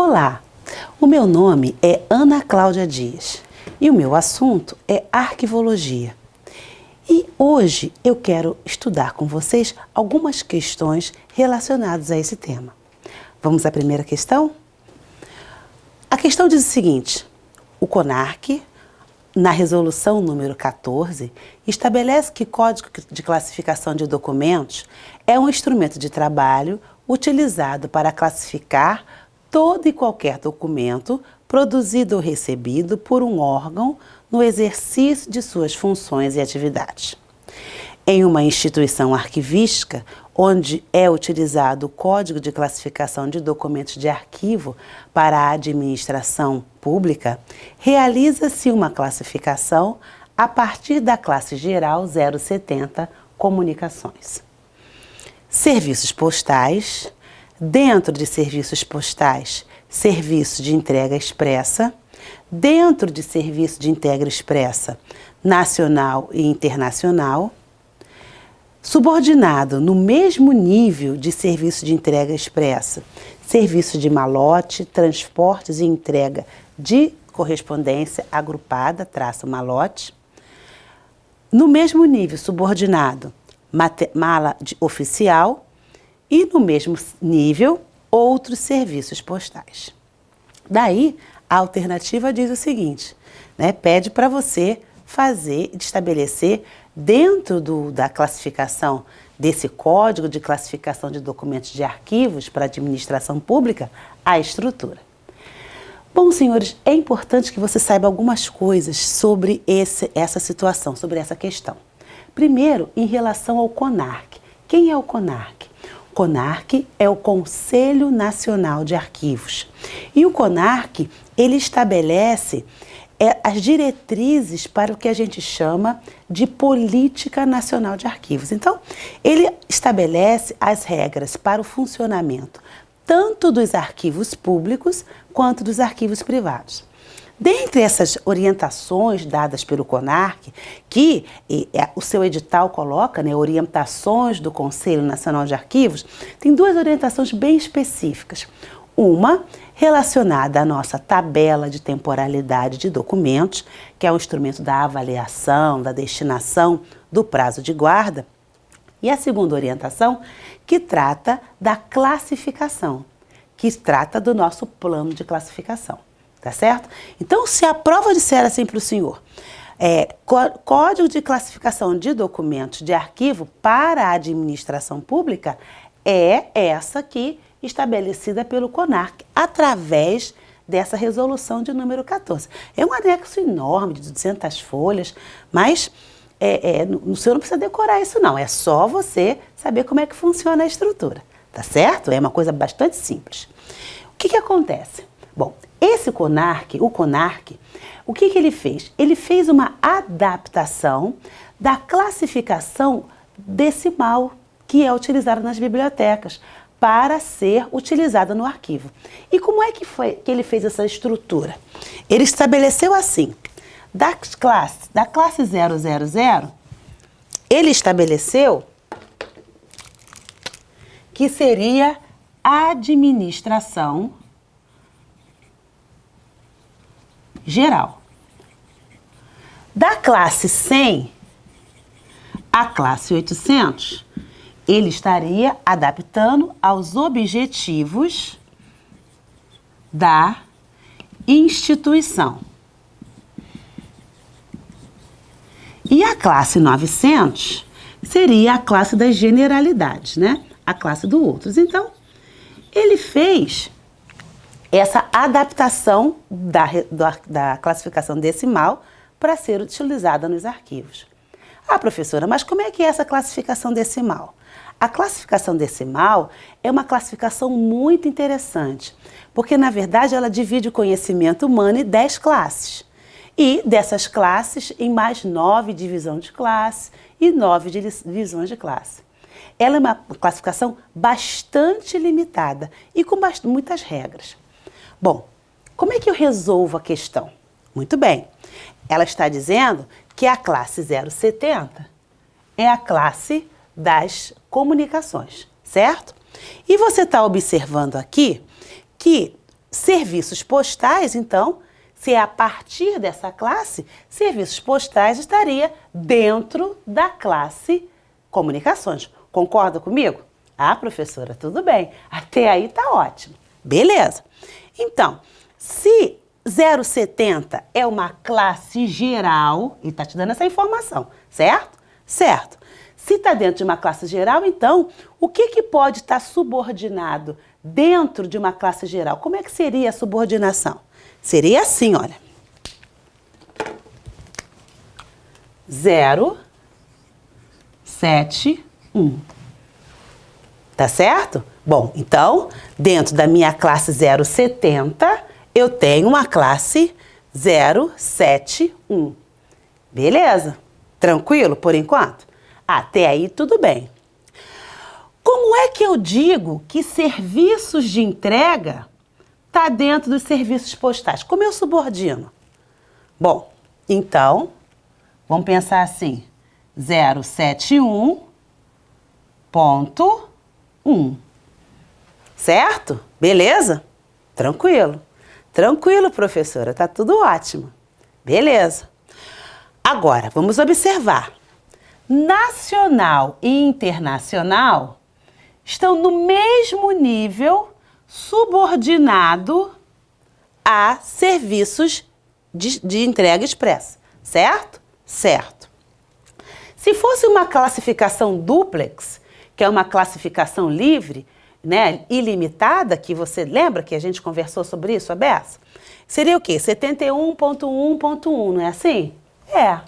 Olá, o meu nome é Ana Cláudia Dias e o meu assunto é arquivologia. E hoje eu quero estudar com vocês algumas questões relacionadas a esse tema. Vamos à primeira questão? A questão diz o seguinte: o CONARC, na resolução número 14, estabelece que Código de Classificação de Documentos é um instrumento de trabalho utilizado para classificar todo e qualquer documento produzido ou recebido por um órgão no exercício de suas funções e atividades. Em uma instituição arquivística, onde é utilizado o Código de Classificação de Documentos de Arquivo para a administração pública, realiza-se uma classificação a partir da classe geral 070, Comunicações. Serviços postais. Dentro de serviços postais, serviço de entrega expressa. Dentro de serviço de entrega expressa, nacional e internacional. Subordinado no mesmo nível de serviço de entrega expressa, serviço de malote, transportes e entrega de correspondência agrupada, malote. No mesmo nível subordinado, mala oficial. E no mesmo nível, outros serviços postais. Daí, a alternativa diz o seguinte, pede para você estabelecer dentro da classificação desse Código de Classificação de Documentos de Arquivos para a Administração Pública, a estrutura. Bom, senhores, é importante que você saiba algumas coisas sobre essa situação, sobre essa questão. Primeiro, em relação ao CONARC. Quem é o CONARC? O CONARC é o Conselho Nacional de Arquivos. E o CONARC, ele estabelece as diretrizes para o que a gente chama de Política Nacional de Arquivos. Então, ele estabelece as regras para o funcionamento tanto dos arquivos públicos quanto dos arquivos privados. Dentre essas orientações dadas pelo CONARC, que o seu edital coloca, orientações do Conselho Nacional de Arquivos, tem duas orientações bem específicas. Uma relacionada à nossa tabela de temporalidade de documentos, que é um instrumento da avaliação, da destinação do prazo de guarda. E a segunda orientação, que trata da classificação, que trata do nosso plano de classificação. Tá certo? Então, se a prova disser assim para o senhor, Código de Classificação de Documentos de Arquivo para a Administração Pública, é essa aqui estabelecida pelo CONARC, através dessa resolução de número 14. É um anexo enorme, de 200 folhas, mas o senhor não precisa decorar isso não, é só você saber como é que funciona a estrutura, tá certo? É uma coisa bastante simples. O que acontece? Bom, esse CONARC, o que ele fez? Ele fez uma adaptação da classificação decimal que é utilizada nas bibliotecas para ser utilizada no arquivo. E como é que ele fez essa estrutura? Ele estabeleceu assim, da classe 000, ele estabeleceu que seria administração geral. Da classe 100 à classe 800, ele estaria adaptando aos objetivos da instituição. E a classe 900 seria a classe das generalidades, a classe do outros. Então, ele fez essa adaptação da classificação decimal para ser utilizada nos arquivos. Ah, professora, mas como é que é essa classificação decimal? A classificação decimal é uma classificação muito interessante, porque, na verdade, ela divide o conhecimento humano em 10 classes. E dessas classes, em mais 9 divisões de classe e 9 divisões de classe. Ela é uma classificação bastante limitada e com muitas regras. Bom, como é que eu resolvo a questão? Muito bem, ela está dizendo que a classe 070 é a classe das comunicações, certo? E você está observando aqui que serviços postais, então, se é a partir dessa classe, serviços postais estaria dentro da classe comunicações. Concorda comigo? Ah, professora, tudo bem. Até aí tá ótimo. Beleza. Então, se 070 é uma classe geral, ele está te dando essa informação, certo? Certo. Se está dentro de uma classe geral, então, o que pode estar subordinado dentro de uma classe geral? Como é que seria a subordinação? Seria assim, olha. 0, 7, 1. Tá certo? Bom, então, dentro da minha classe 070, eu tenho uma classe 071. Beleza? Tranquilo por enquanto? Até aí tudo bem. Como é que eu digo que serviços de entrega está dentro dos serviços postais? Como eu subordino? Bom, então, vamos pensar assim, 071.1, certo? Beleza? Tranquilo. Tranquilo, professora, tá tudo ótimo. Beleza. Agora, vamos observar. Nacional e internacional estão no mesmo nível subordinado a serviços de entrega expressa, certo? Certo. Se fosse uma classificação duplex, que é uma classificação livre, né, ilimitada, que você lembra que a gente conversou sobre isso, a beça? Seria o quê? 71.1.1, não é assim? É.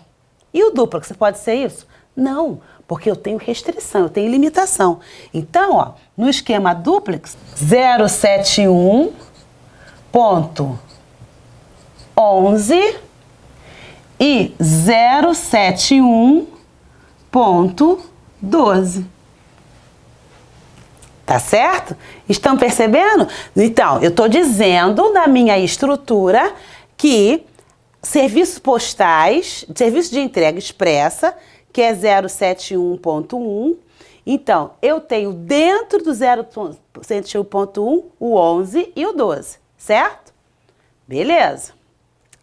E o duplex, pode ser isso? Não, porque eu tenho restrição, eu tenho limitação. Então, ó, no esquema duplex, 071.11 e 071.12. Tá certo? Estão percebendo? Então, eu estou dizendo na minha estrutura que serviços postais, serviço de entrega expressa, que é 071.1. Então, eu tenho dentro do 071.1 o 11 e o 12, certo? Beleza.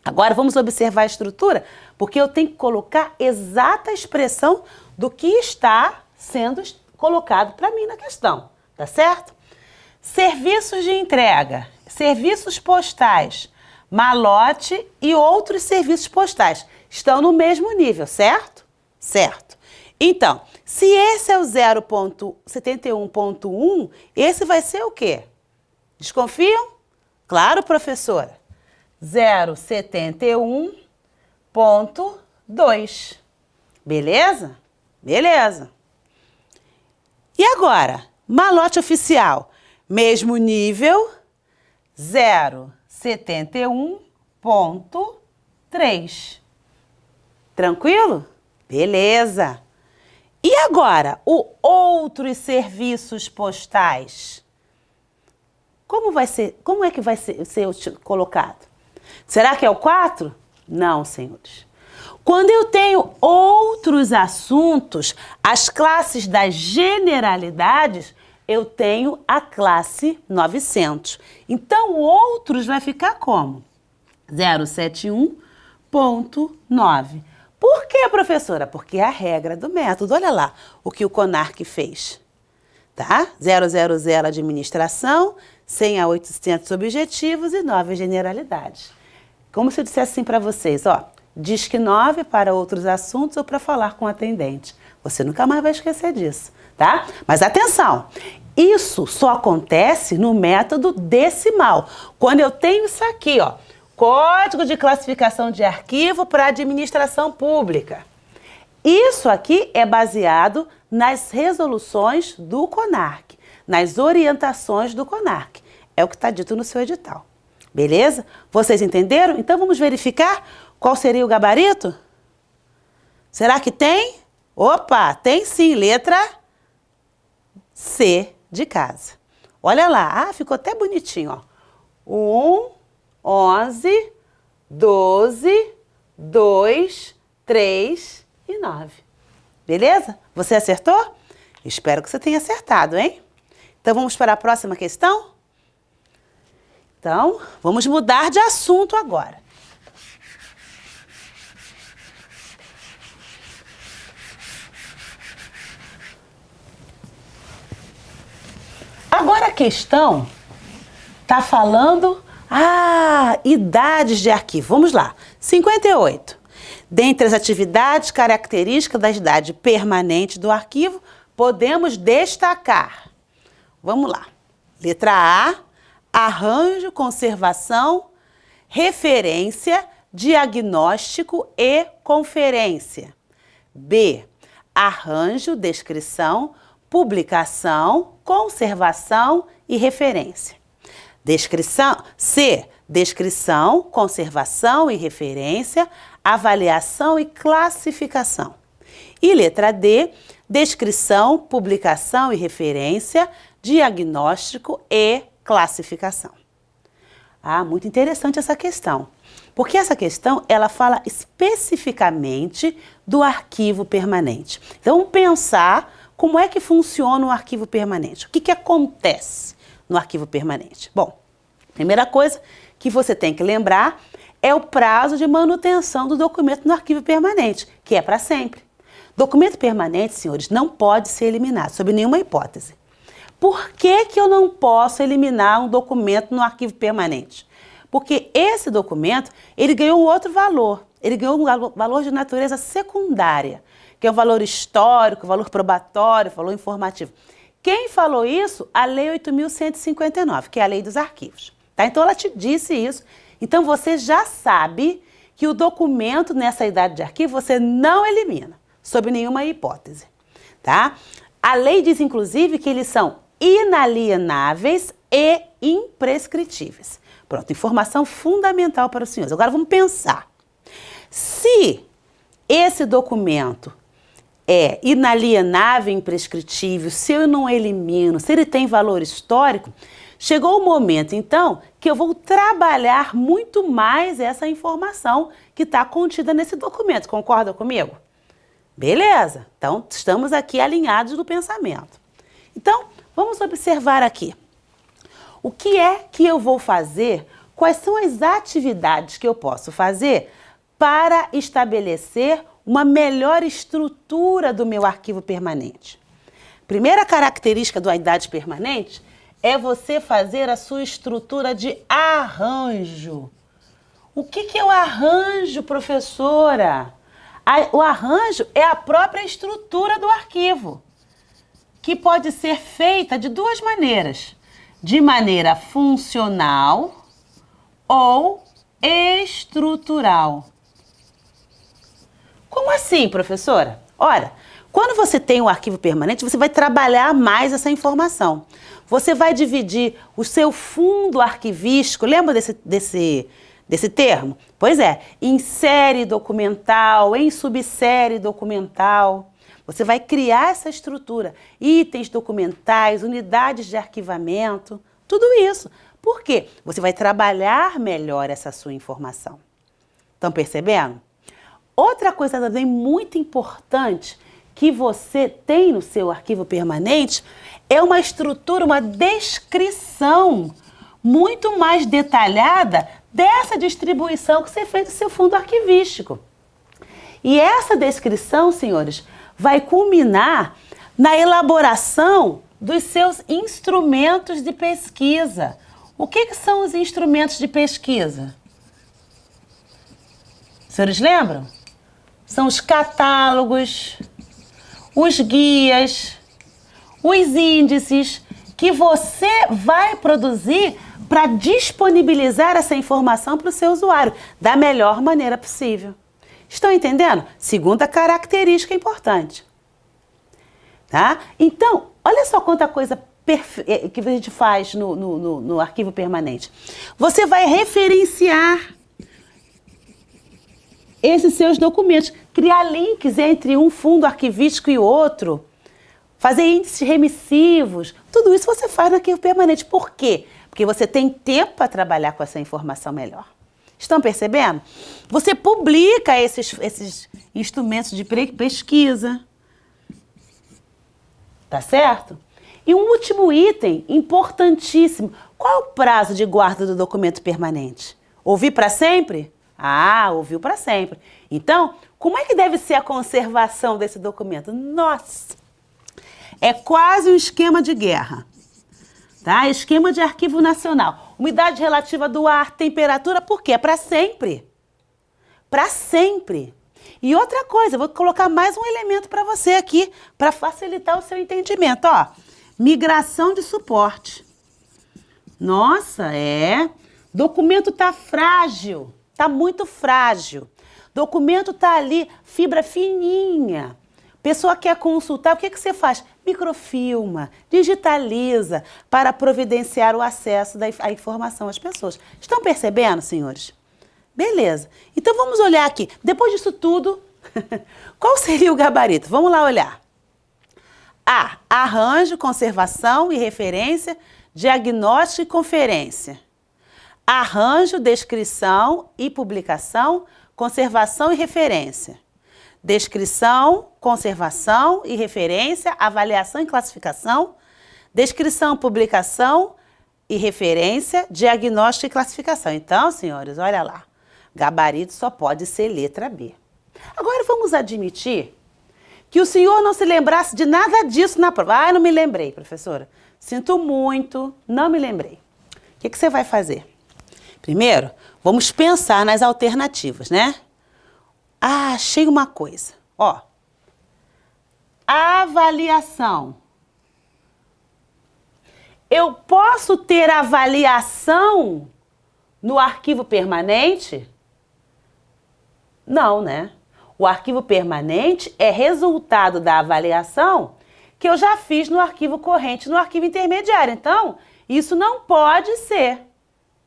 Agora vamos observar a estrutura, porque eu tenho que colocar exata expressão do que está sendo colocado para mim na questão, tá certo? Serviços de entrega, serviços postais, malote e outros serviços postais estão no mesmo nível, certo? Certo. Então, se esse é o 0.71.1, esse vai ser o quê? Desconfiam? Claro, professora. 071.2. Beleza? Beleza. E agora? Malote oficial. Mesmo nível, 071.3. Tranquilo? Beleza. E agora, outros serviços postais? Como é que vai ser colocado? Será que é o 4? Não, senhores. Quando eu tenho outros assuntos, as classes das generalidades, eu tenho a classe 900. Então, outros vai ficar como? 071.9. Por quê, professora? Porque é a regra do método. Olha lá o que o CONARC fez. Tá? 000 administração, 100 a 800 objetivos e 9 generalidades. Como se eu dissesse assim para vocês, ó, diz que 9 para outros assuntos ou para falar com o atendente. Você nunca mais vai esquecer disso, tá? Mas atenção, isso só acontece no método decimal. Quando eu tenho isso aqui, ó, Código de Classificação de Arquivo para Administração Pública. Isso aqui é baseado nas resoluções do CONARC, nas orientações do CONARC. É o que está dito no seu edital. Beleza? Vocês entenderam? Então vamos verificar qual seria o gabarito? Será que tem? Opa, tem sim, letra C de casa. Olha lá, ficou até bonitinho, ó. 1, 11, 12, 2, 3 e 9. Beleza? Você acertou? Espero que você tenha acertado, hein? Então vamos para a próxima questão? Então, vamos mudar de assunto agora. Agora a questão está falando, idades de arquivo. Vamos lá. 58. Dentre as atividades características da idade permanente do arquivo, podemos destacar. Vamos lá. Letra A, arranjo, conservação, referência, diagnóstico e conferência. B, arranjo, descrição, publicação, conservação e referência. C, descrição, conservação e referência, avaliação e classificação. E letra D, descrição, publicação e referência, diagnóstico e classificação. Muito interessante essa questão, porque essa questão ela fala especificamente do arquivo permanente. Então, vamos pensar como é que funciona o arquivo permanente. O que acontece no arquivo permanente? Bom, primeira coisa que você tem que lembrar é o prazo de manutenção do documento no arquivo permanente, que é para sempre. Documento permanente, senhores, não pode ser eliminado, sob nenhuma hipótese. Por que eu não posso eliminar um documento no arquivo permanente? Porque esse documento, ele ganhou um outro valor. Ele ganhou um valor de natureza secundária, que é o valor histórico, valor probatório, valor informativo. Quem falou isso? A Lei 8.159, que é a Lei dos Arquivos. Tá? Então, ela te disse isso. Então, você já sabe que o documento nessa idade de arquivo você não elimina, sob nenhuma hipótese. Tá? A lei diz, inclusive, que eles são inalienáveis e imprescritíveis. Pronto, informação fundamental para os senhores. Agora, vamos pensar. Se esse documento é inalienável e imprescritível, se eu não elimino, se ele tem valor histórico, chegou o momento, então, que eu vou trabalhar muito mais essa informação que está contida nesse documento. Concorda comigo? Beleza. Então, estamos aqui alinhados no pensamento. Então, vamos observar aqui. O que é que eu vou fazer? Quais são as atividades que eu posso fazer para estabelecer uma melhor estrutura do meu arquivo permanente? Primeira característica da idade permanente é você fazer a sua estrutura de arranjo. O que é o arranjo, professora? O arranjo é a própria estrutura do arquivo, que pode ser feita de duas maneiras. De maneira funcional ou estrutural. Como assim, professora? Ora, quando você tem um arquivo permanente, você vai trabalhar mais essa informação. Você vai dividir o seu fundo arquivístico, lembra desse termo? Pois é, em série documental, em subsérie documental. Você vai criar essa estrutura, itens documentais, unidades de arquivamento, tudo isso. Por quê? Você vai trabalhar melhor essa sua informação. Estão percebendo? Outra coisa também muito importante que você tem no seu arquivo permanente é uma estrutura, uma descrição muito mais detalhada dessa distribuição que você fez do seu fundo arquivístico. E essa descrição, senhores, vai culminar na elaboração dos seus instrumentos de pesquisa. O que são os instrumentos de pesquisa? Os senhores lembram? São os catálogos, os guias, os índices que você vai produzir para disponibilizar essa informação para o seu usuário da melhor maneira possível. Estão entendendo? Segunda característica importante. Tá? Então, olha só quanta coisa que a gente faz no arquivo permanente. Você vai referenciar esses seus documentos, criar links entre um fundo arquivístico e outro, fazer índices remissivos, tudo isso você faz no arquivo permanente. Por quê? Porque você tem tempo para trabalhar com essa informação melhor. Estão percebendo? Você publica esses instrumentos de pesquisa. Tá certo? E um último item importantíssimo. Qual é o prazo de guarda do documento permanente? Ouvir para sempre? Ah, ouviu para sempre. Então, como é que deve ser a conservação desse documento? Nossa! É quase um esquema de guerra, tá? Esquema de arquivo nacional. Umidade relativa do ar, temperatura, por quê? É para sempre. Para sempre. E outra coisa, eu vou colocar mais um elemento para você aqui, para facilitar o seu entendimento. Ó, migração de suporte. Nossa, documento tá frágil, tá muito frágil. Documento tá ali, fibra fininha. Pessoa quer consultar, o que você faz? Microfilma, digitaliza para providenciar o acesso à informação às pessoas. Estão percebendo, senhores? Beleza. Então vamos olhar aqui. Depois disso tudo, qual seria o gabarito? Vamos lá olhar. A. Arranjo, conservação e referência, diagnóstico e conferência. Arranjo, descrição e publicação, conservação e referência. Descrição, conservação e referência, avaliação e classificação. Descrição, publicação e referência, diagnóstico e classificação. Então, senhores, olha lá. Gabarito só pode ser letra B. Agora vamos admitir que o senhor não se lembrasse de nada disso na prova. Ah, não me lembrei, professora. Sinto muito, não me lembrei. O que você vai fazer? Primeiro, vamos pensar nas alternativas, né? Ah, achei uma coisa. Ó, avaliação. Eu posso ter avaliação no arquivo permanente? Não, né? O arquivo permanente é resultado da avaliação que eu já fiz no arquivo corrente, no arquivo intermediário. Então, isso não pode ser,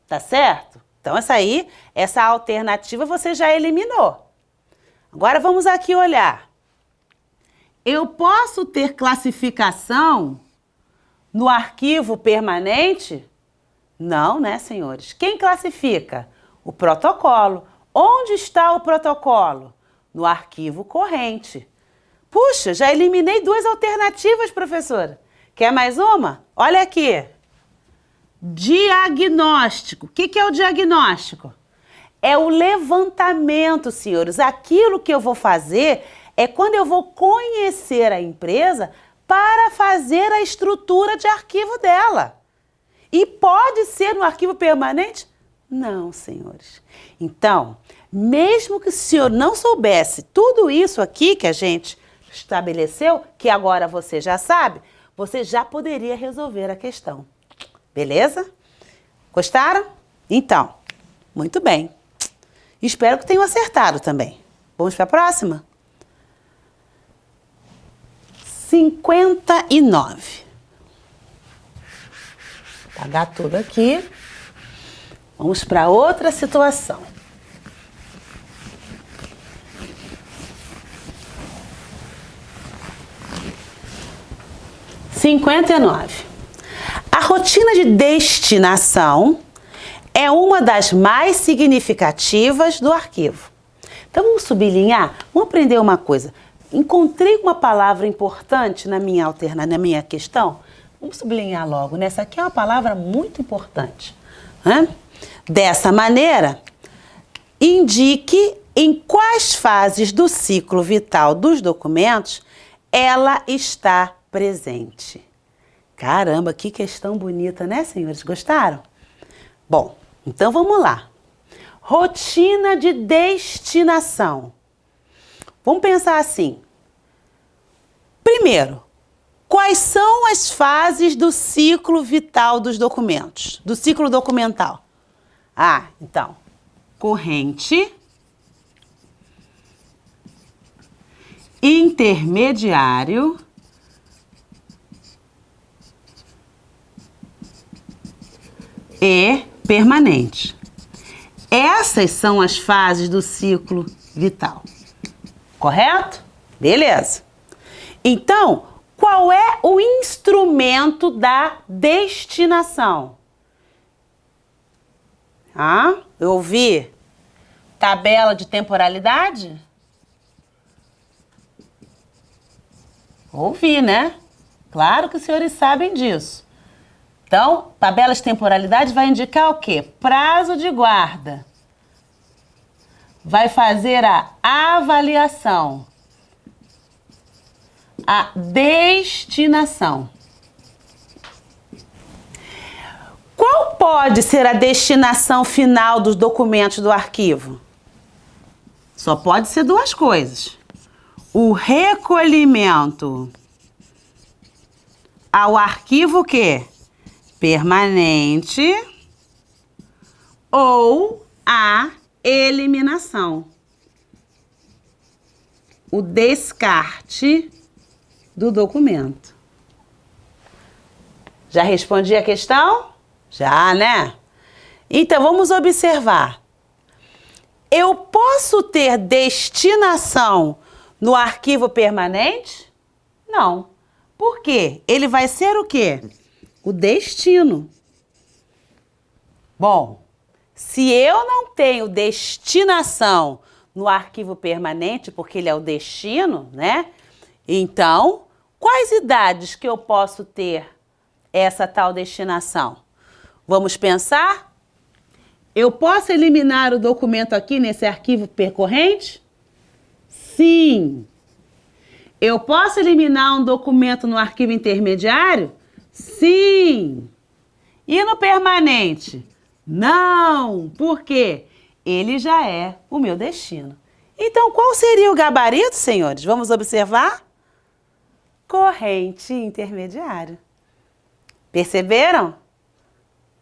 tá certo? Então, essa alternativa você já eliminou. Agora, vamos aqui olhar. Eu posso ter classificação no arquivo permanente? Não, né, senhores? Quem classifica? O protocolo. Onde está o protocolo? No arquivo corrente. Puxa, já eliminei duas alternativas, professora. Quer mais uma? Olha aqui. Diagnóstico. O que é o diagnóstico? É o levantamento, senhores. Aquilo que eu vou fazer é quando eu vou conhecer a empresa para fazer a estrutura de arquivo dela. E pode ser no arquivo permanente? Não, senhores. Então, mesmo que o senhor não soubesse tudo isso aqui que a gente estabeleceu, que agora você já sabe, você já poderia resolver a questão. Beleza? Gostaram? Então, muito bem. Espero que tenham acertado também. Vamos para a próxima? 59. Vou apagar tudo aqui. Vamos para outra situação. A rotina de destinação é uma das mais significativas do arquivo. Então, vamos sublinhar, vamos aprender uma coisa. Encontrei uma palavra importante na minha questão. Vamos sublinhar logo, né? Essa aqui é uma palavra muito importante. Né? Dessa maneira, indique em quais fases do ciclo vital dos documentos ela está presente. Caramba, que questão bonita, né, senhores? Gostaram? Bom, então vamos lá. Rotina de destinação. Vamos pensar assim. Primeiro, quais são as fases do ciclo vital dos documentos? Do ciclo documental? Ah, então, corrente, intermediário e permanente. Essas são as fases do ciclo vital. Correto? Beleza. Então, qual é o instrumento da destinação? Ah, eu ouvi tabela de temporalidade? Ouvi, né? Claro que os senhores sabem disso. Então, tabela de temporalidade vai indicar o quê? Prazo de guarda. Vai fazer a avaliação. A destinação. Qual pode ser a destinação final dos documentos do arquivo? Só pode ser duas coisas. O recolhimento ao arquivo quê? Permanente ou a eliminação. O descarte do documento. Já respondi a questão? Já, né? Então, vamos observar. Eu posso ter destinação no arquivo permanente? Não. Por quê? Ele vai ser o quê? O destino. Bom, se eu não tenho destinação no arquivo permanente, porque ele é o destino, né? Então, quais idades que eu posso ter essa tal destinação? Vamos pensar? Eu posso eliminar o documento aqui nesse arquivo percorrente? Sim. Eu posso eliminar um documento no arquivo intermediário? Sim. E no permanente? Não. Por quê? Ele já é o meu destino. Então, qual seria o gabarito, senhores? Vamos observar? Corrente intermediária. Perceberam?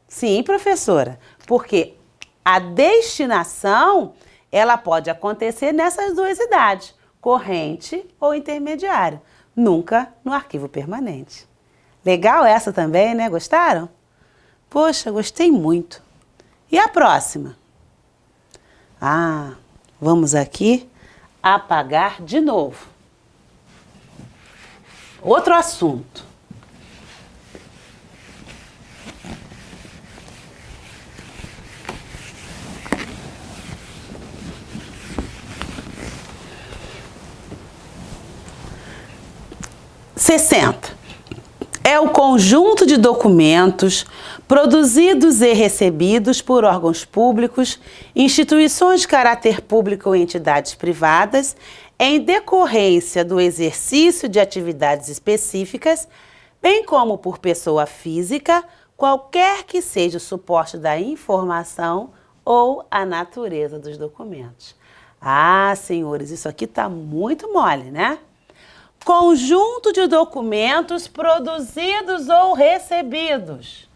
Sim, professora. Porque a destinação, ela pode acontecer nessas duas idades. Corrente ou intermediário. Nunca no arquivo permanente. Legal essa também, né? Gostaram? Poxa, gostei muito. E a próxima? Vamos aqui apagar de novo. Outro assunto. É o conjunto de documentos produzidos e recebidos por órgãos públicos, instituições de caráter público ou entidades privadas, em decorrência do exercício de atividades específicas, bem como por pessoa física, qualquer que seja o suporte da informação ou a natureza dos documentos. Senhores, isso aqui está muito mole, né? Conjunto de documentos produzidos ou recebidos.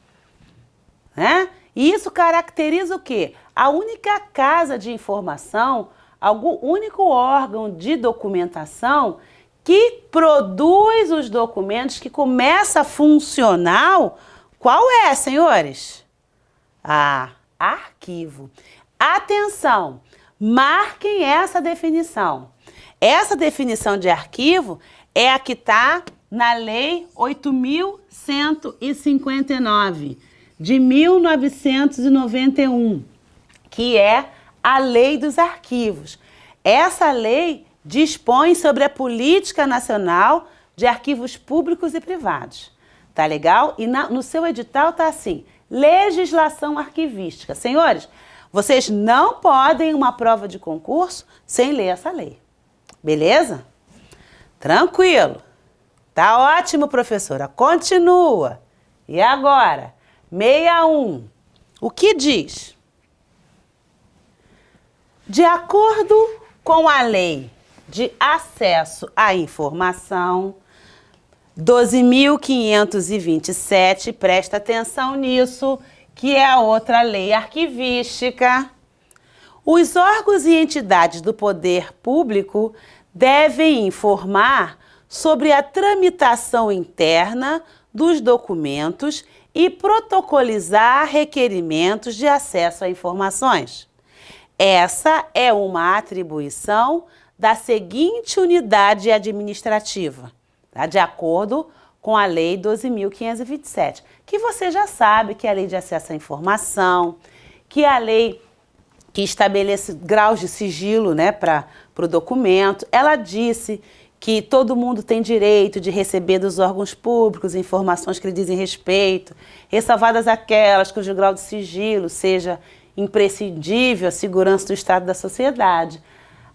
Né? E isso caracteriza o quê? A única casa de informação, o único órgão de documentação que produz os documentos, que começa a funcionar. Qual é, senhores? Arquivo. Atenção, marquem essa definição. Essa definição de arquivo é a que está na Lei 8.159, de 1991, que é a Lei dos Arquivos. Essa lei dispõe sobre a Política Nacional de Arquivos Públicos e Privados. Tá legal? E no seu edital tá assim, legislação arquivística. Senhores, vocês não podem ir uma prova de concurso sem ler essa lei. Beleza? Tranquilo. Tá ótimo, professora. Continua. E agora? 61. O que diz? De acordo com a Lei de Acesso à Informação, 12.527, presta atenção nisso, que é a outra lei arquivística. Os órgãos e entidades do poder público devem informar sobre a tramitação interna dos documentos e protocolizar requerimentos de acesso a informações. Essa é uma atribuição da seguinte unidade administrativa, tá? De acordo com a Lei 12.527, que você já sabe que é a Lei de Acesso à Informação, que é a lei que estabelece graus de sigilo, né, para o documento. Ela disse que todo mundo tem direito de receber dos órgãos públicos informações que lhe dizem respeito, ressalvadas aquelas cujo grau de sigilo seja imprescindível à segurança do Estado e da sociedade.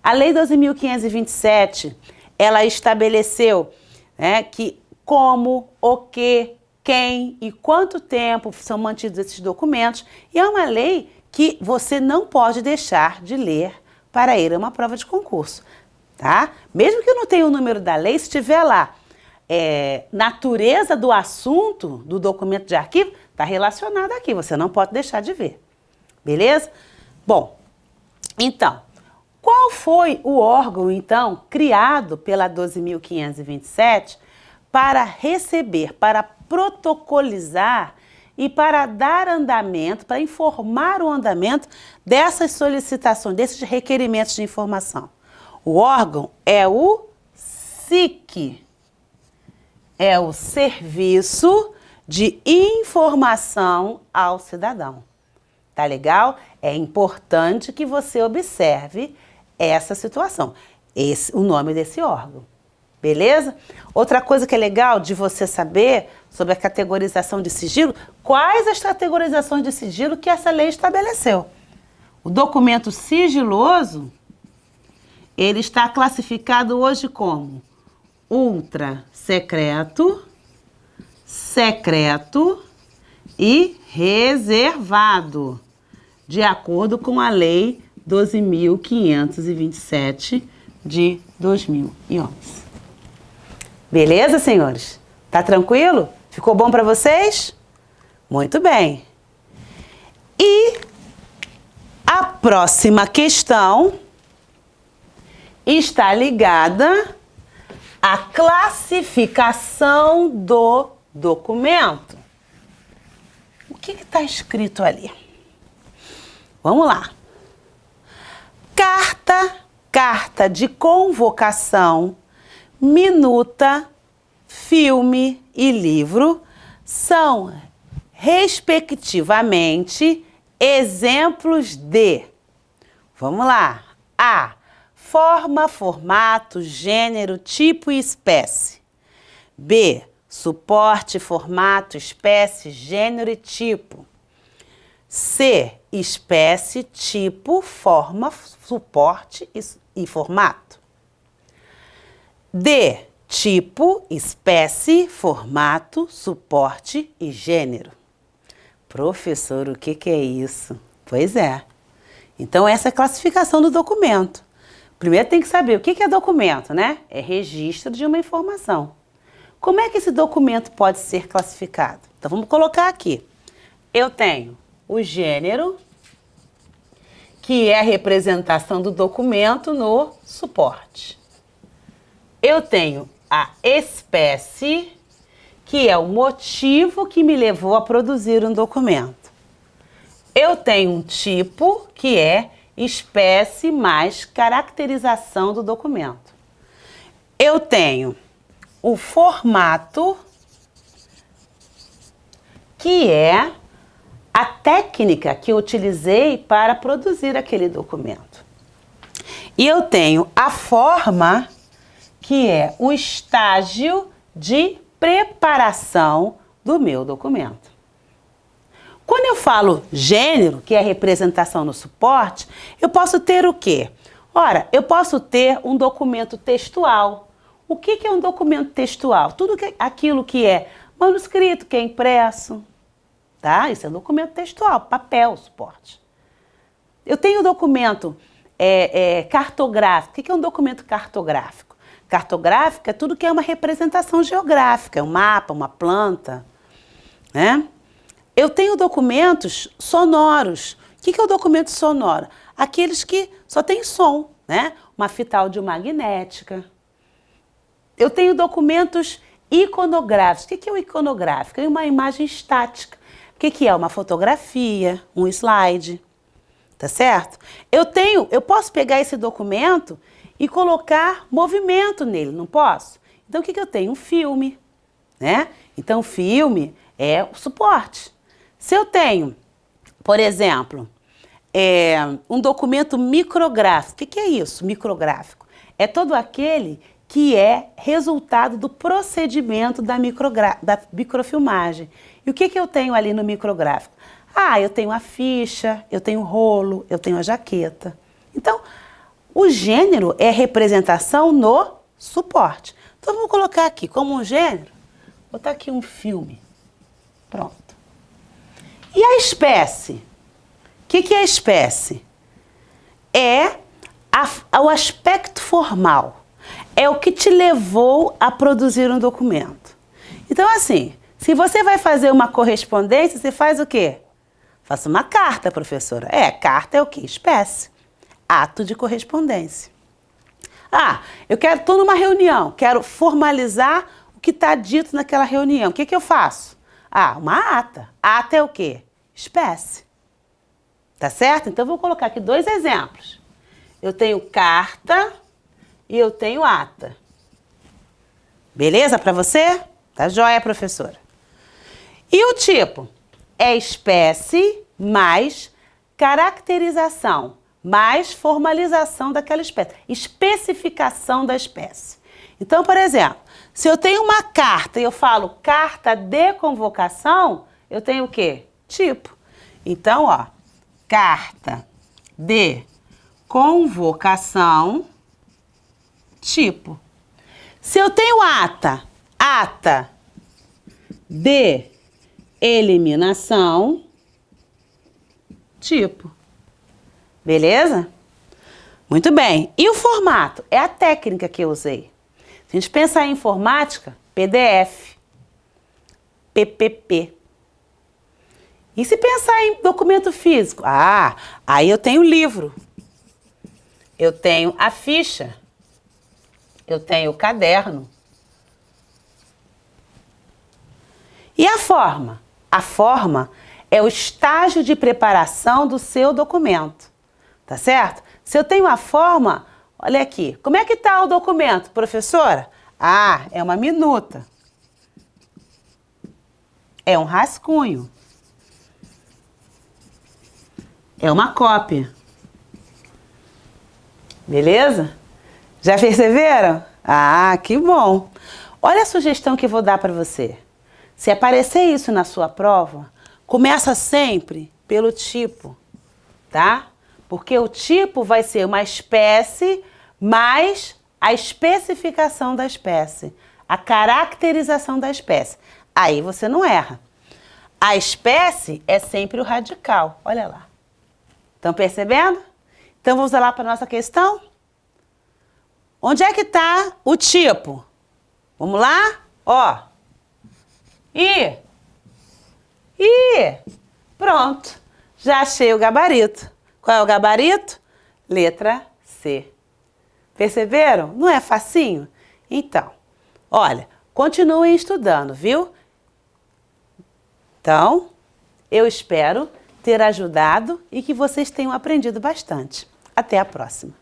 A Lei 12.527, ela estabeleceu, né, que como, o que, quem e quanto tempo são mantidos esses documentos, e é uma lei que você não pode deixar de ler para ir a uma prova de concurso, tá? Mesmo que eu não tenha o número da lei, se tiver lá natureza do assunto do documento de arquivo, está relacionado aqui, você não pode deixar de ver, beleza? Bom, então, qual foi o órgão, então, criado pela 12.527 para receber, para protocolizar e para dar andamento, para informar o andamento dessas solicitações, desses requerimentos de informação? O órgão é o SIC, é o Serviço de Informação ao Cidadão. Tá legal? É importante que você observe essa situação, o nome desse órgão. Beleza? Outra coisa que é legal de você saber sobre a categorização de sigilo, quais as categorizações de sigilo que essa lei estabeleceu. O documento sigiloso, ele está classificado hoje como ultra secreto, secreto e reservado, de acordo com a Lei 12.527 de 2011. Beleza, senhores? Tá tranquilo? Ficou bom para vocês? Muito bem. E a próxima questão está ligada à classificação do documento. O que está escrito ali? Vamos lá. Carta de convocação, minuta, filme e livro são, respectivamente, exemplos de, vamos lá, A, forma, formato, gênero, tipo e espécie. B, suporte, formato, espécie, gênero e tipo. C, espécie, tipo, forma, suporte e formato. D, tipo, espécie, formato, suporte e gênero. Professor, o que é isso? Pois é. Então, essa é a classificação do documento. Primeiro tem que saber o que é documento, né? É registro de uma informação. Como é que esse documento pode ser classificado? Então, vamos colocar aqui. Eu tenho o gênero, que é a representação do documento no suporte. Eu tenho a espécie, que é o motivo que me levou a produzir um documento. Eu tenho um tipo, que é espécie mais caracterização do documento. Eu tenho o formato, que é a técnica que eu utilizei para produzir aquele documento. E eu tenho a forma, que é o estágio de preparação do meu documento. Quando eu falo gênero, que é a representação no suporte, eu posso ter o quê? Ora, eu posso ter um documento textual. O que é um documento textual? Tudo aquilo que é manuscrito, que é impresso, tá? Isso é um documento textual, papel, suporte. Eu tenho o documento cartográfico. O que é um documento cartográfico? Cartográfico é tudo que é uma representação geográfica, um mapa, uma planta, né? Eu tenho documentos sonoros. O que é o documento sonoro? Aqueles que só tem som, né? Uma fita audiomagnética. Eu tenho documentos iconográficos. O que é o iconográfico? É uma imagem estática. O que é? Uma fotografia, um slide, tá certo? Eu posso pegar esse documento e colocar movimento nele, não posso? Então, o que eu tenho? Um filme, né? Então, o filme é o suporte. Se eu tenho, por exemplo, um documento micrográfico, o que é isso, micrográfico? É todo aquele que é resultado do procedimento da microfilmagem. E o que eu tenho ali no micrográfico? Ah, eu tenho a ficha, eu tenho o rolo, eu tenho a jaqueta. Então, o gênero é representação no suporte. Então, vamos colocar aqui como um gênero, vou botar aqui um filme. Pronto. E a espécie? O que é a espécie? É o aspecto formal. É o que te levou a produzir um documento. Então, assim, se você vai fazer uma correspondência, você faz o quê? Faça uma carta, professora. Carta é o quê? Espécie. Ato de correspondência. Ah, estou numa reunião, quero formalizar o que está dito naquela reunião. O que eu faço? Ah, uma ata. Ata é o quê? Espécie. Tá certo? Então, vou colocar aqui 2 exemplos. Eu tenho carta e eu tenho ata. Beleza para você? Tá joia, professora. E o tipo? É espécie mais caracterização, mais formalização daquela espécie. Especificação da espécie. Então, por exemplo, se eu tenho uma carta e eu falo carta de convocação, eu tenho o quê? Tipo. Então, ó, carta de convocação, tipo. Se eu tenho ata de eliminação, tipo. Beleza? Muito bem. E o formato? É a técnica que eu usei. Se a gente pensar em informática, PDF, PPP. E se pensar em documento físico? Ah, aí eu tenho o livro. Eu tenho a ficha. Eu tenho o caderno. E a forma? A forma é o estágio de preparação do seu documento. Tá certo? Se eu tenho a forma, olha aqui. Como é que está o documento, professora? Ah, é uma minuta. É um rascunho. É uma cópia. Beleza? Já perceberam? Ah, que bom! Olha a sugestão que eu vou dar para você. Se aparecer isso na sua prova, começa sempre pelo tipo, tá? Porque o tipo vai ser uma espécie mais a especificação da espécie, a caracterização da espécie. Aí você não erra. A espécie é sempre o radical. Olha lá. Estão percebendo? Então vamos lá para a nossa questão? Onde é que está o tipo? Vamos lá? Ó. Pronto. Já achei o gabarito. Qual é o gabarito? Letra C. Perceberam? Não é facinho? Então, olha, continuem estudando, viu? Então, eu espero ter ajudado e que vocês tenham aprendido bastante. Até a próxima!